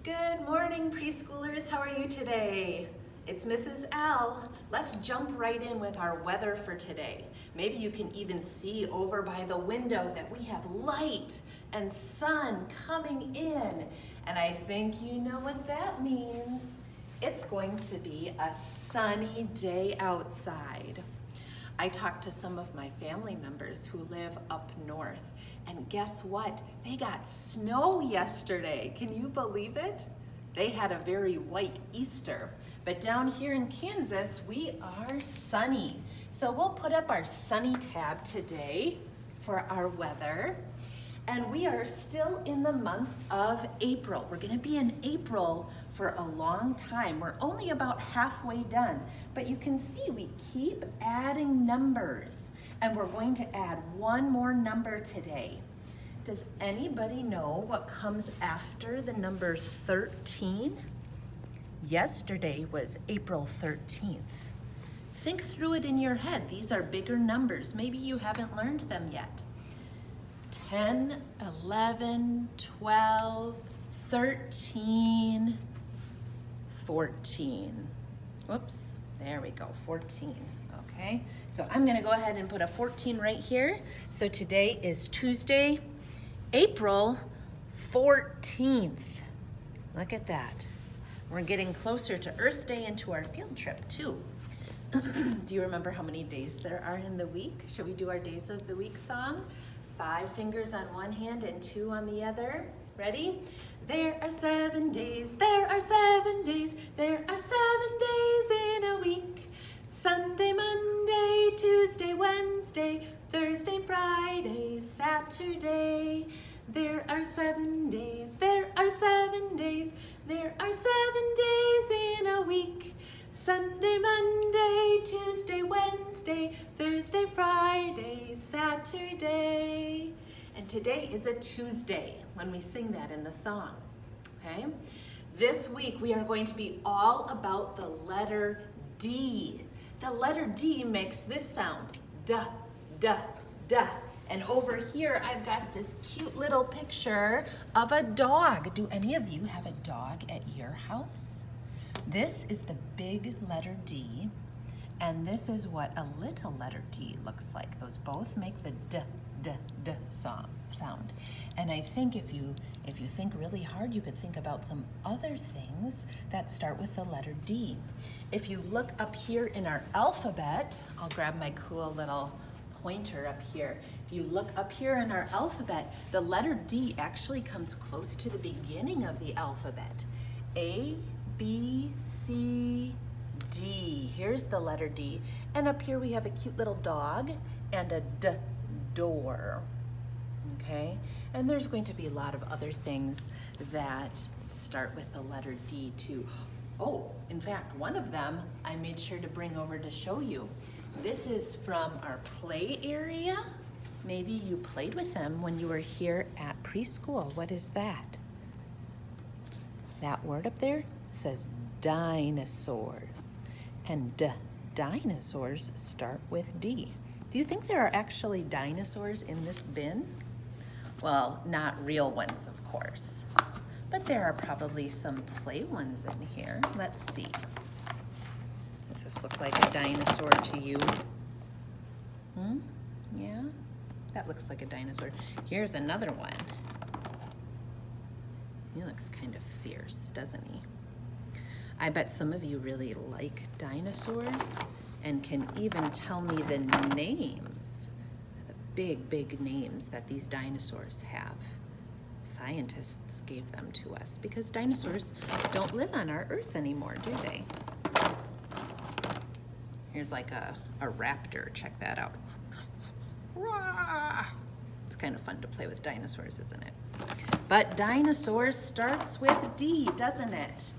Good morning, preschoolers. How are you today? It's Mrs. L. Let's jump right in with our weather for today. Maybe you can even see over by the window that we have light and sun coming in. And I think you know what that means. It's going to be a sunny day outside. I talked to some of my family members who live up north, and guess what? They got snow yesterday. Can you believe it? They had a very white Easter, but down here in Kansas, we are sunny. So we'll put up our sunny tab today for our weather, and we are still in the month of April. We're gonna be in April for a long time. We're only about halfway done, but you can see we keep adding numbers, and we're going to add one more number today. Does anybody know what comes after the number 13? Yesterday was April 13th. Think through it in your head. These are bigger numbers. Maybe you haven't learned them yet. 10, 11, 12, 13, 14. Whoops, there we go, 14. Okay, so I'm gonna go ahead and put a 14 right here. So today is Tuesday, April 14th. Look at that. We're getting closer to Earth Day and to our field trip too. Do you remember how many days there are in the week? Shall we do our days of the week song? 5 fingers on one hand and 2 on the other. Ready? There are 7 days, there are 7 days, there are 7 days in a week. Sunday, Monday, Tuesday, Wednesday, Thursday, Friday, Saturday. There are 7 days, there are 7 days, there are 7 days in a week. Sunday, Monday, Tuesday, Wednesday, Thursday, Friday, Saturday. And today is a Tuesday when we sing that in the song, okay? This week we are going to be all about the letter D. The letter D makes this sound, duh, duh, duh. And over here I've got this cute little picture of a dog. Do any of you have a dog at your house? This is the big letter D, and this is what a little letter D looks like. Those both make the d, d, d sound. And I think if you think really hard, you could think about some other things that start with the letter D. If you look up here in our alphabet, I'll grab my cool little pointer up here. If you look up here in our alphabet, the letter D actually comes close to the beginning of the alphabet. A, B, C, D. Here's the letter D. And up here we have a cute little dog and a D, door. Okay? And there's going to be a lot of other things that start with the letter D too. Oh, in fact, one of them I made sure to bring over to show you. This is from our play area. Maybe you played with them when you were here at preschool. What is that? That word up there says dinosaurs, and dinosaurs start with D. Do you think there are actually dinosaurs in this bin? Well, not real ones, of course, but there are probably some play ones in here. Let's see. Does this look like a dinosaur to you? Yeah, that looks like a dinosaur. Here's another one. He looks kind of fierce, doesn't he? I bet some of you really like dinosaurs and can even tell me the names, the big, big names that these dinosaurs have. Scientists gave them to us because dinosaurs don't live on our Earth anymore, do they? Here's like a raptor, check that out. It's kind of fun to play with dinosaurs, isn't it? But dinosaurs starts with D, doesn't it?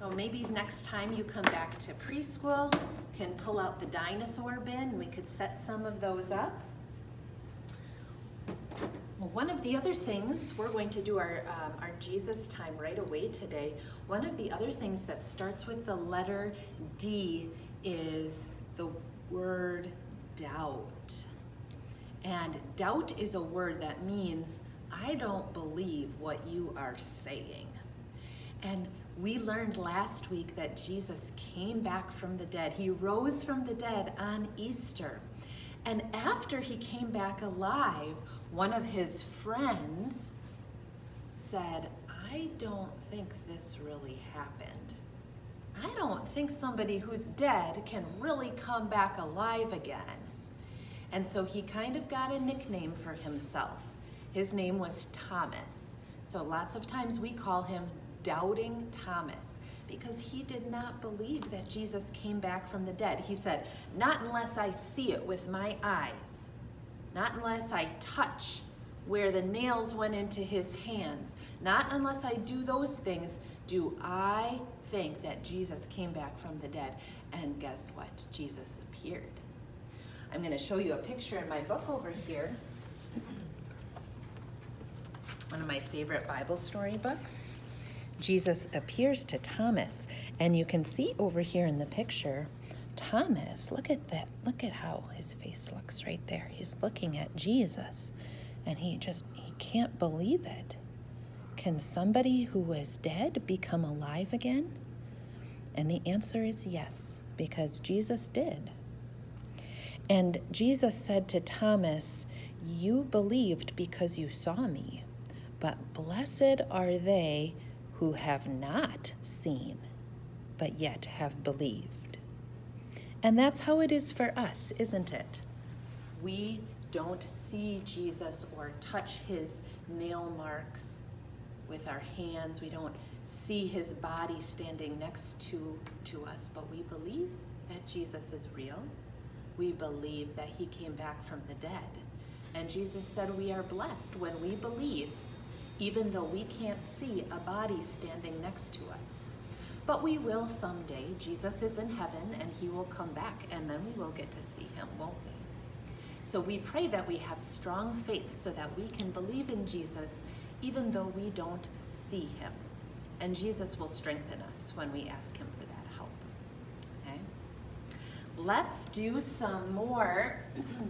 Oh, maybe next time you come back to preschool, can pull out the dinosaur bin and we could set some of those up. Well, one of the other things, we're going to do our Jesus time right away today. One of the other things that starts with the letter D is the word doubt. And doubt is a word that means I don't believe what you are saying. And we learned last week that Jesus came back from the dead. He rose from the dead on Easter. And after he came back alive, one of his friends said, I don't think this really happened. I don't think somebody who's dead can really come back alive again. And so he kind of got a nickname for himself. His name was Thomas. So lots of times we call him Doubting Thomas, because he did not believe that Jesus came back from the dead. He said, not unless I see it with my eyes, not unless I touch where the nails went into his hands, not unless I do those things, do I think that Jesus came back from the dead. And guess what? Jesus appeared. I'm going to show you a picture in my book over here. One of my favorite Bible story books. Jesus appears to Thomas, and you can see over here in the picture, Thomas, look at that. Look at how his face looks right there. He's looking at Jesus, and he can't believe it. Can somebody who was dead become alive again? And the answer is yes, because Jesus did. And Jesus said to Thomas, you believed because you saw me, but blessed are they who have not seen, but yet have believed. And that's how it is for us, isn't it? We don't see Jesus or touch his nail marks with our hands. We don't see his body standing next to us, but we believe that Jesus is real. We believe that he came back from the dead. And Jesus said we are blessed when we believe, even though we can't see a body standing next to us. But we will someday. Jesus is in heaven, and he will come back, and then we will get to see him, won't we? So we pray that we have strong faith so that we can believe in Jesus even though we don't see him. And Jesus will strengthen us when we ask him for that help. Okay? Let's do some more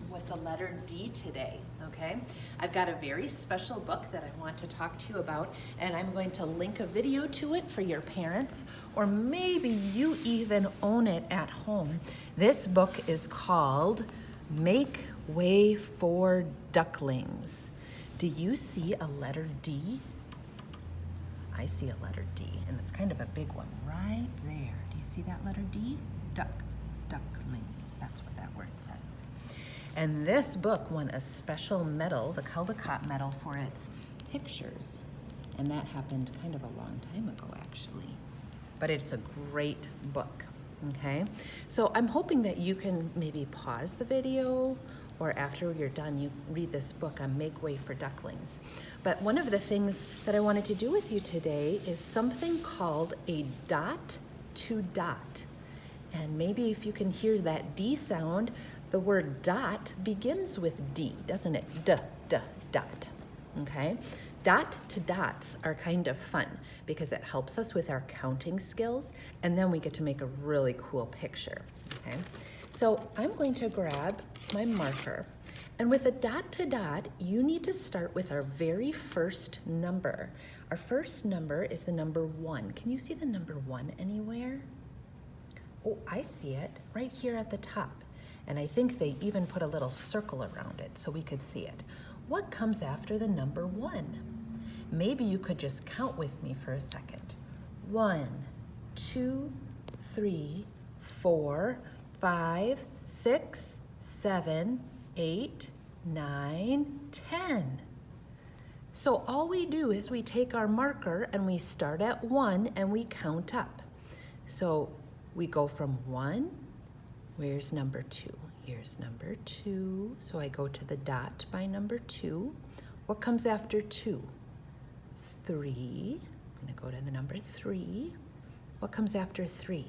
with the letter D today, okay? I've got a very special book that I want to talk to you about, and I'm going to link a video to it for your parents, or maybe you even own it at home. This book is called Make Way for Ducklings. Do you see a letter D? I see a letter D, and it's kind of a big one right there. Do you see that letter D? Ducklings, that's what that word says. And this book won a special medal, the Caldecott Medal, for its pictures. And that happened kind of a long time ago, actually. But it's a great book, okay? So I'm hoping that you can maybe pause the video, or after you're done, you read this book on Make Way for Ducklings. But one of the things that I wanted to do with you today is something called a dot to dot. And maybe if you can hear that D sound, the word dot begins with D, doesn't it? Dot, okay? Dot to dots are kind of fun because it helps us with our counting skills, and then we get to make a really cool picture, okay? So I'm going to grab my marker, and with a dot to dot, you need to start with our very first number. Our first number is the number 1. Can you see the number 1 anywhere? Oh, I see it right here at the top. And I think they even put a little circle around it so we could see it. What comes after the number 1? Maybe you could just count with me for a second. 1, 2, 3, 4, 5, 6, 7, 8, 9, 10. So all we do is we take our marker and we start at 1 and we count up. So we go from 1, where's number 2? Here's number 2. So I go to the dot by number 2. What comes after 2? 3. I'm going to go to the number 3. What comes after 3?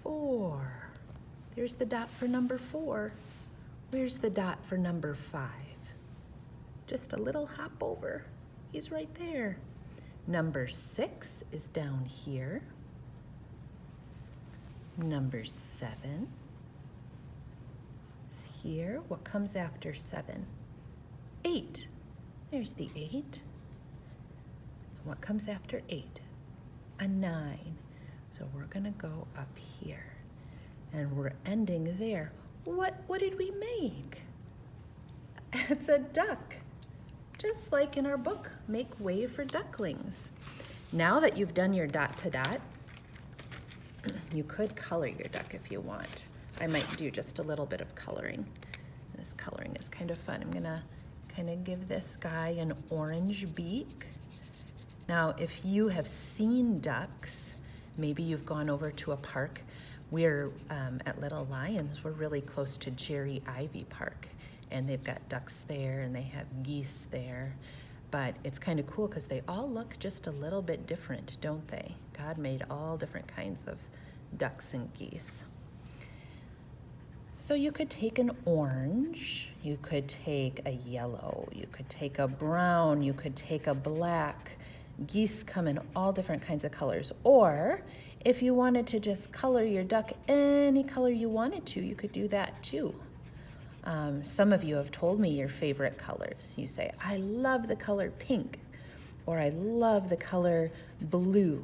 4. There's the dot for number 4. Where's the dot for number 5? Just a little hop over. He's right there. Number 6 is down here. Number 7 is here. What comes after 7? 8. There's the 8. What comes after 8? A 9. So we're going to go up here. And we're ending there. What did we make? It's a duck. Just like in our book, Make Way for Ducklings. Now that you've done your dot to dot, you could color your duck if you want. I might do just a little bit of coloring. This coloring is kind of fun. I'm gonna kind of give this guy an orange beak. Now, if you have seen ducks, maybe you've gone over to a park. We're at Little Lions, we're really close to Jerry Ivy Park, and they've got ducks there and they have geese there. But it's kind of cool because they all look just a little bit different, don't they? God made all different kinds of ducks and geese. So you could take an orange, you could take a yellow, you could take a brown, you could take a black. Geese come in all different kinds of colors. Or if you wanted to just color your duck any color you wanted to, you could do that too. Some of you have told me your favorite colors. You say, I love the color pink, or I love the color blue.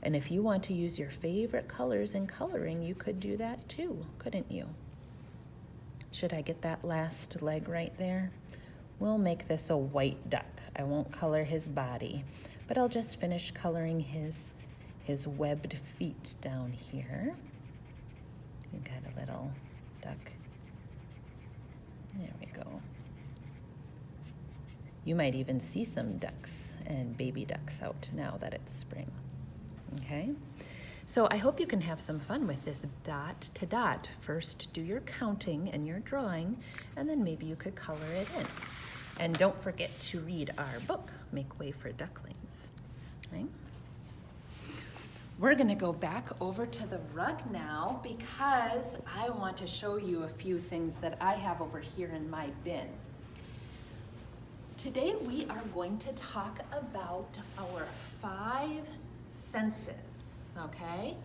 And if you want to use your favorite colors in coloring, you could do that too, couldn't you? Should I get that last leg right there? We'll make this a white duck. I won't color his body, but I'll just finish coloring his webbed feet down here. We've got a little duck. There we go. You might even see some ducks and baby ducks out now that it's spring. Okay? So I hope you can have some fun with this dot to dot. First, do your counting and your drawing, and then maybe you could color it in. And don't forget to read our book, Make Way for Ducklings. Okay? We're gonna go back over to the rug now because I want to show you a few things that I have over here in my bin. Today we are going to talk about our 5 senses, okay?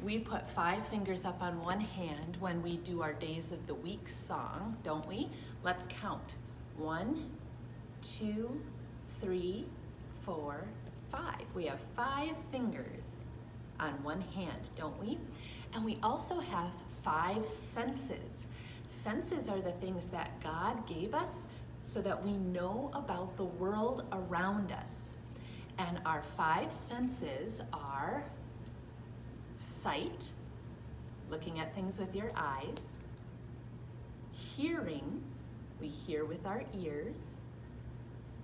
We put 5 fingers up on one hand when we do our Days of the Week song, don't we? Let's count. 1, 2, 3, 4, 5. We have 5 fingers on one hand, don't we? And we also have 5 senses. Senses are the things that God gave us so that we know about the world around us. And our 5 senses are sight, looking at things with your eyes, hearing, we hear with our ears,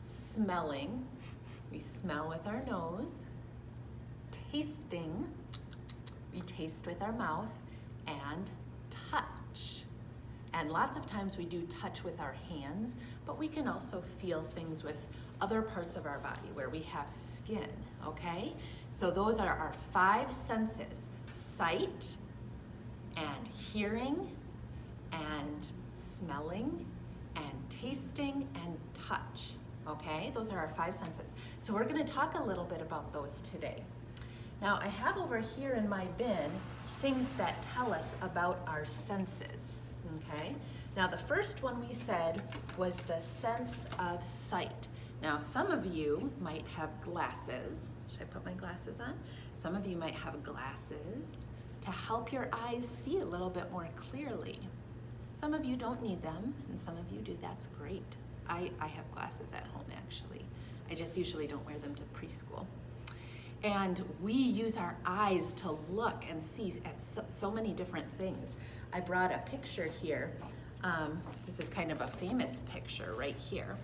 smelling, we smell with our nose, tasting, we taste with our mouth, and touch. And lots of times we do touch with our hands, but we can also feel things with other parts of our body where we have skin, okay? So those are our 5 senses: sight, and hearing, and smelling, and tasting, and touch, okay? Those are our 5 senses. So we're gonna talk a little bit about those today. Now I have over here in my bin things that tell us about our senses, okay? Now the first one we said was the sense of sight. Now some of you might have glasses. Should I put my glasses on? Some of you might have glasses to help your eyes see a little bit more clearly. Some of you don't need them, and some of you do. That's great. I have glasses at home, actually. I just usually don't wear them to preschool. And we use our eyes to look and see at so many different things. I brought a picture here. This is kind of a famous picture right here.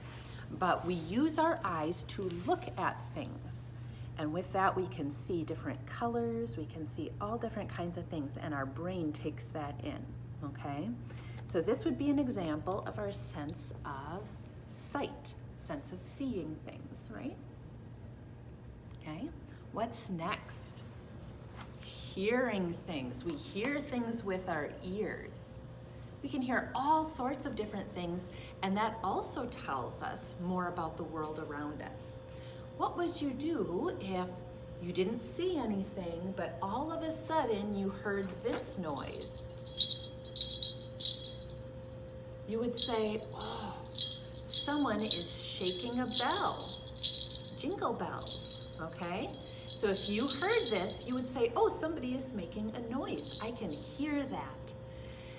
But we use our eyes to look at things. And with that, we can see different colors, we can see all different kinds of things, and our brain takes that in, okay? So this would be an example of our sense of sight, sense of seeing things, right? Okay, what's next? Hearing things. We hear things with our ears. We can hear all sorts of different things, and that also tells us more about the world around us. What would you do if you didn't see anything, but all of a sudden you heard this noise? You would say, oh, someone is shaking a bell. Jingle bells, okay? So if you heard this, you would say, oh, somebody is making a noise. I can hear that.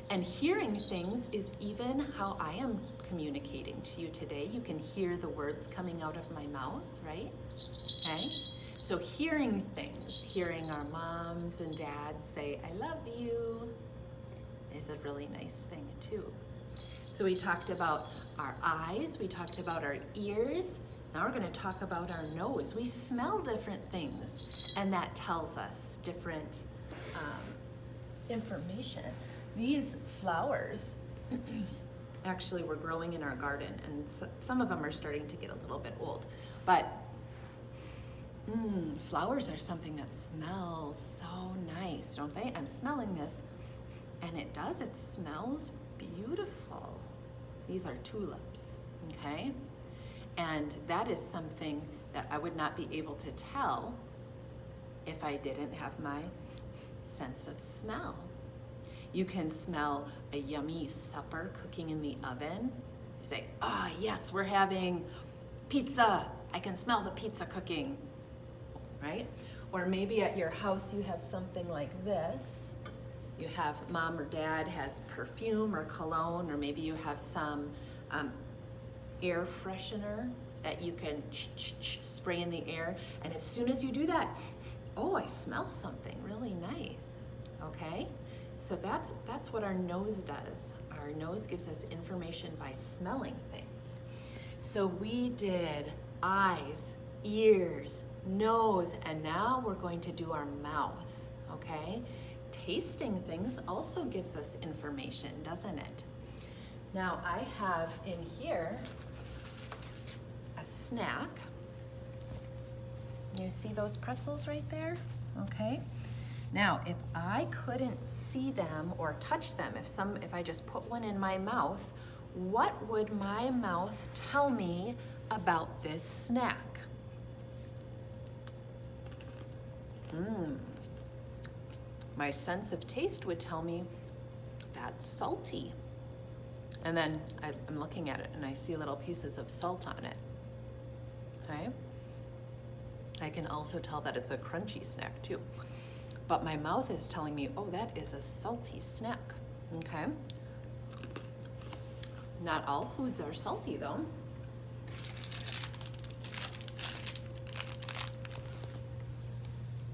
And hearing things is even how I am communicating to you today. You can hear the words coming out of my mouth, right? Okay? So hearing things, hearing our moms and dads say, I love you, is a really nice thing too. So we talked about our eyes, we talked about our ears. Now we're going to talk about our nose. We smell different things, and that tells us different information. These flowers actually were growing in our garden, and some of them are starting to get a little bit old. But flowers are something that smells so nice, don't they? I'm smelling this, and it does. It smells beautiful. These are tulips, okay? And that is something that I would not be able to tell if I didn't have my sense of smell. You can smell a yummy supper cooking in the oven. You say, ah, yes, we're having pizza. I can smell the pizza cooking, right? Or maybe at your house you have something like this. You have mom or dad has perfume or cologne, or maybe you have some air freshener that you can spray in the air. And as soon as you do that, oh, I smell something really nice, okay? So that's what our nose does. Our nose gives us information by smelling things. So we did eyes, ears, nose, and now we're going to do our mouth, okay? Tasting things also gives us information, doesn't it? Now I have in here a snack. You see those pretzels right there? Okay. Now, if I couldn't see them or touch them, if I just put one in my mouth, what would my mouth tell me about this snack? My sense of taste would tell me that's salty. And then I'm looking at it and I see little pieces of salt on it, okay? I can also tell that it's a crunchy snack too. But my mouth is telling me, oh, that is a salty snack, okay? Not all foods are salty though.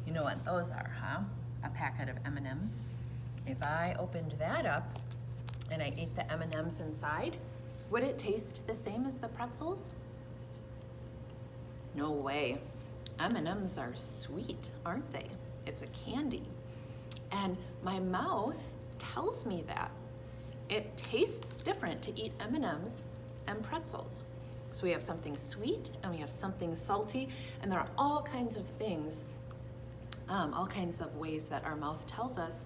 You know what those are, huh? A packet of M&Ms. If I opened that up and I ate the M&Ms inside, would it taste the same as the pretzels? No way. M&Ms are sweet, aren't they? It's a candy. And my mouth tells me that. It tastes different to eat M&Ms and pretzels. So we have something sweet and we have something salty, and there are all kinds of things, all kinds of ways that our mouth tells us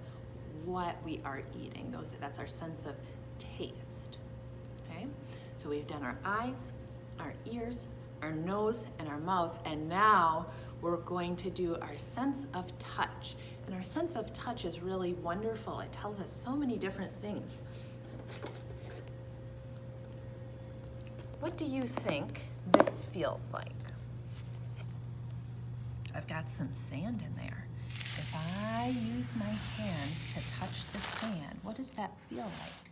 what we are eating. That's our sense of taste, okay? So we've done our eyes, our ears, our nose, and our mouth, and now we're going to do our sense of touch. And our sense of touch is really wonderful. It tells us so many different things. What do you think this feels like? I've got some sand in there. If I use my hands to touch the sand, what does that feel like?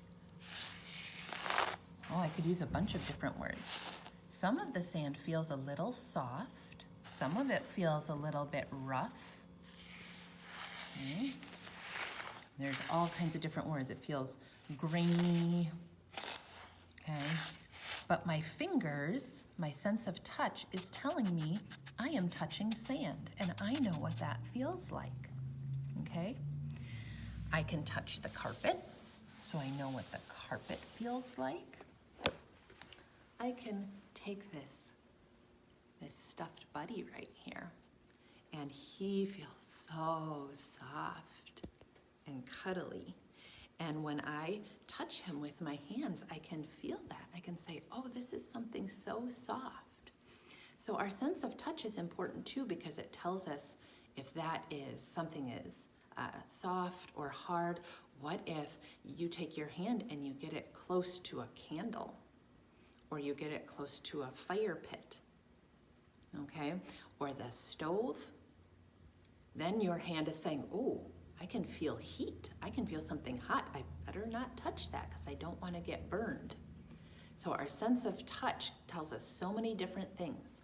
Oh, I could use a bunch of different words. Some of the sand feels a little soft. Some of it feels a little bit rough. Okay. There's all kinds of different words. It feels grainy, okay? But my fingers, my sense of touch is telling me I am touching sand, and I know what that feels like, okay? I can touch the carpet, so I know what the carpet feels like. I can take this stuffed buddy right here, and he feels so soft and cuddly. And when I touch him with my hands, I can feel that. I can say, oh, this is something so soft. So our sense of touch is important too, because it tells us if that is something is soft or hard. What if you take your hand and you get it close to a candle or you get it close to a fire pit, okay, or the stove, then your hand is saying, oh, I can feel heat. I can feel something hot. I better not touch that because I don't want to get burned. So our sense of touch tells us so many different things.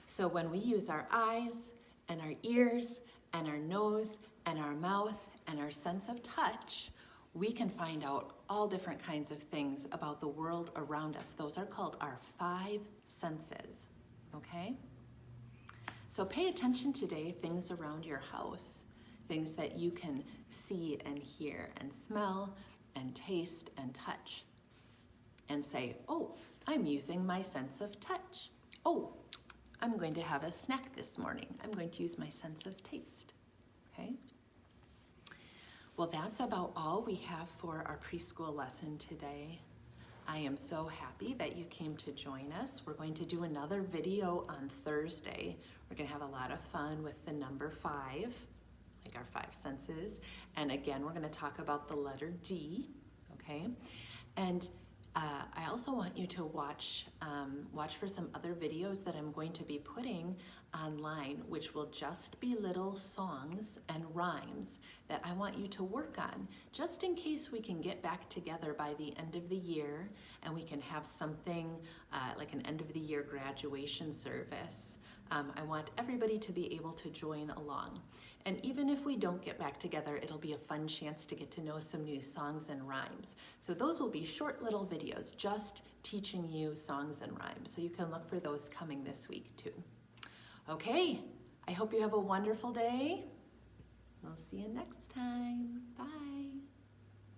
So when we use our eyes and our ears and our nose and our mouth and our sense of touch, we can find out all different kinds of things about the world around us. Those are called our 5 senses, okay? So pay attention today, things around your house, things that you can see and hear and smell and taste and touch. And say, oh, I'm using my sense of touch. Oh, I'm going to have a snack this morning. I'm going to use my sense of taste, okay? Well, that's about all we have for our preschool lesson today. I am so happy that you came to join us. We're going to do another video on Thursday. We're going to have a lot of fun with the number 5, like our 5 senses. And again, we're going to talk about the letter D, okay? And I also want you to watch for some other videos that I'm going to be putting online, which will just be little songs and rhymes that I want you to work on, just in case we can get back together by the end of the year and we can have something like an end of the year graduation service. I want everybody to be able to join along. And even if we don't get back together, it'll be a fun chance to get to know some new songs and rhymes. So those will be short little videos just teaching you songs and rhymes. So you can look for those coming this week too. Okay, I hope you have a wonderful day. We'll see you next time. Bye.